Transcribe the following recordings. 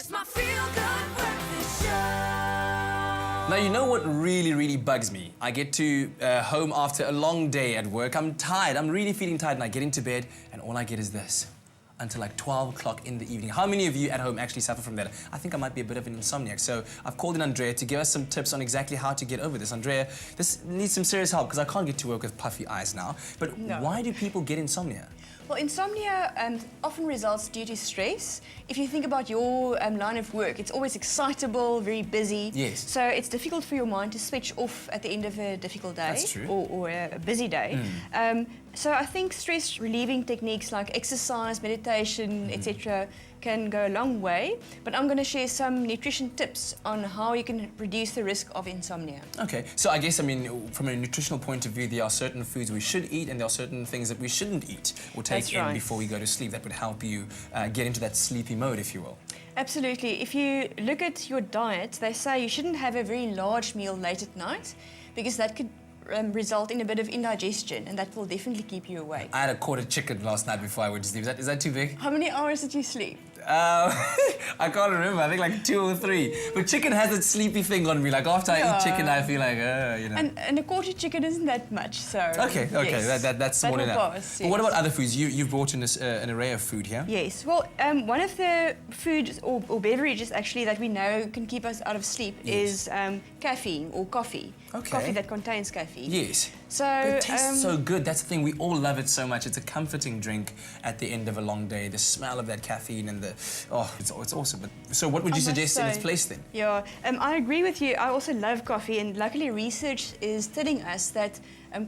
It's my feel-good breakfast show. Now, you know what really bugs me? I get to home after a long day at work. I'm tired. I'm really feeling tired, and I get into bed, and all I get is this. Until like 12 o'clock in the evening. How many of you at home actually suffer from that? I think I might be a bit of an insomniac. So I've called in Andrea to give us some tips on exactly how to get over this. Andrea, this needs some serious help because I can't get to work with puffy eyes now. But why do people get insomnia? Well, insomnia often results due to stress. If you think about your line of work, it's always excitable, very busy. Yes. So it's difficult for your mind to switch off at the end of a difficult day. That's true. Or a busy day. So I think stress relieving techniques like exercise, meditation, etc. can go a long way. But I'm going to share some nutrition tips on how you can reduce the risk of insomnia. Okay, so I guess, I mean, from a nutritional point of view, there are certain foods we should eat and there are certain things that we shouldn't eat or take in before we go to sleep that would help you get into that sleepy mode, if you will. Absolutely. If you look at your diet, they say you shouldn't have a very large meal late at night because that could result in a bit of indigestion, and that will definitely keep you awake. I had a quarter chicken last night before I went to sleep. Is that too big? How many hours did you sleep? I can't remember. I think like 2 or 3. But chicken has that sleepy thing on me. Like after I eat chicken, I feel like, you know. And a quarter chicken isn't that much, so. Okay, yes, that's more than enough. Pass, yes. But what about other foods? You've brought in an array of food here. Yes. Well, one of the foods or beverages actually that we know can keep us out of sleep is caffeine or coffee. Okay. Coffee that contains caffeine. Yes. So but it tastes so good. That's the thing. We all love it so much. It's a comforting drink at the end of a long day. The smell of that caffeine and it's awesome. But, so what would you suggest in its place then? Yeah, I agree with you. I also love coffee, and luckily research is telling us that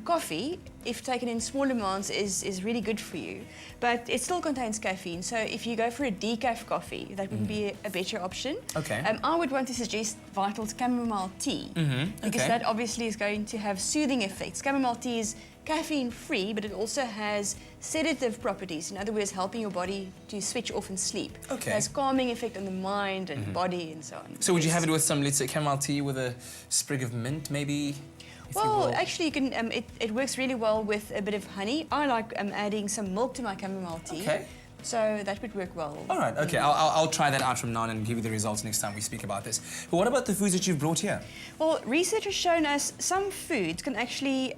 coffee, if taken in small amounts, is really good for you. But it still contains caffeine, so if you go for a decaf coffee, that would be a better option. Okay. I would want to suggest Vital's chamomile tea, because that obviously is going to have soothing effects. Chamomile tea is caffeine-free, but it also has sedative properties. In other words, helping your body to switch off and sleep. Okay. It has calming effect on the mind and body and so on. So would you have it with some, let's say, chamomile tea with a sprig of mint, maybe? Well, actually, you can. It works really well with a bit of honey. I like adding some milk to my chamomile tea. Okay. So that would work well. All right, okay. I'll try that out from now on and give you the results next time we speak about this. But what about the foods that you've brought here? Well, research has shown us some foods can actually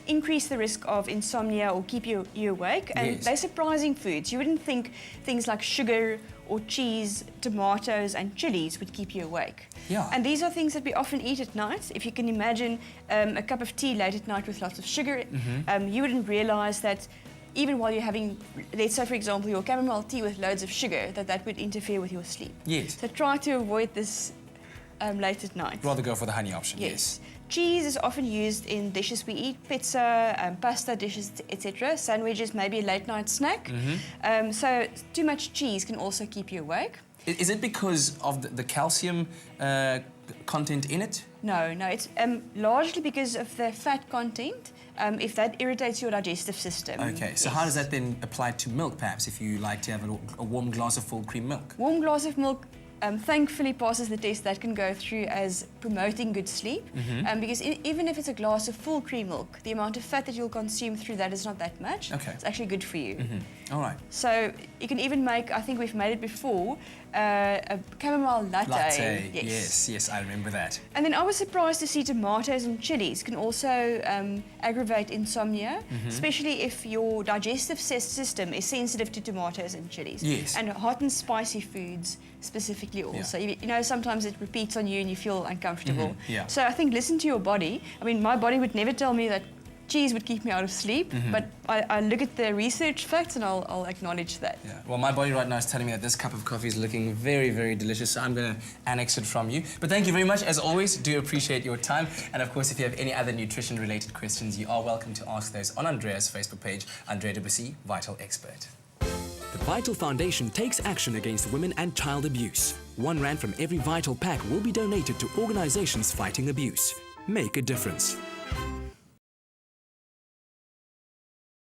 increase the risk of insomnia or keep you awake. And they're surprising foods. You wouldn't think things like sugar or cheese, tomatoes and chilies would keep you awake. Yeah. And these are things that we often eat at night. If you can imagine a cup of tea late at night with lots of sugar, you wouldn't realize that even while you're having, let's say for example, your chamomile tea with loads of sugar, that would interfere with your sleep. Yes. So try to avoid this late at night. Rather go for the honey option, yes. Cheese is often used in dishes we eat, pizza, pasta dishes, etc. Sandwiches, maybe a late night snack. So too much cheese can also keep you awake. Is it because of the calcium content in it? No, it's largely because of the fat content, if that irritates your digestive system. Okay, so how does that then apply to milk, perhaps, if you like to have a warm glass of full cream milk? Warm glass of milk thankfully passes the test. That can go through as promoting good sleep, because even if it's a glass of full cream milk, the amount of fat that you'll consume through that is not that much. Okay. It's actually good for you. All right. So you can even make, I think we've made it before, a chamomile latte. Yes, I remember that. And then I was surprised to see tomatoes and chilies can also aggravate insomnia, especially if your digestive system is sensitive to tomatoes and chilies. Yes. And hot and spicy foods specifically also. You know, sometimes it repeats on you and you feel uncomfortable. So I think listen to your body. I mean, my body would never tell me that cheese would keep me out of sleep, but I look at the research facts and I'll acknowledge that. Yeah. Well, my body right now is telling me that this cup of coffee is looking very, very delicious, so I'm going to annex it from you. But thank you very much. As always, do appreciate your time. And of course, if you have any other nutrition-related questions, you are welcome to ask those on Andrea's Facebook page, Andrea WC, Vital Expert. The Vital Foundation takes action against women and child abuse. R1 from every Vital pack will be donated to organizations fighting abuse. Make a difference.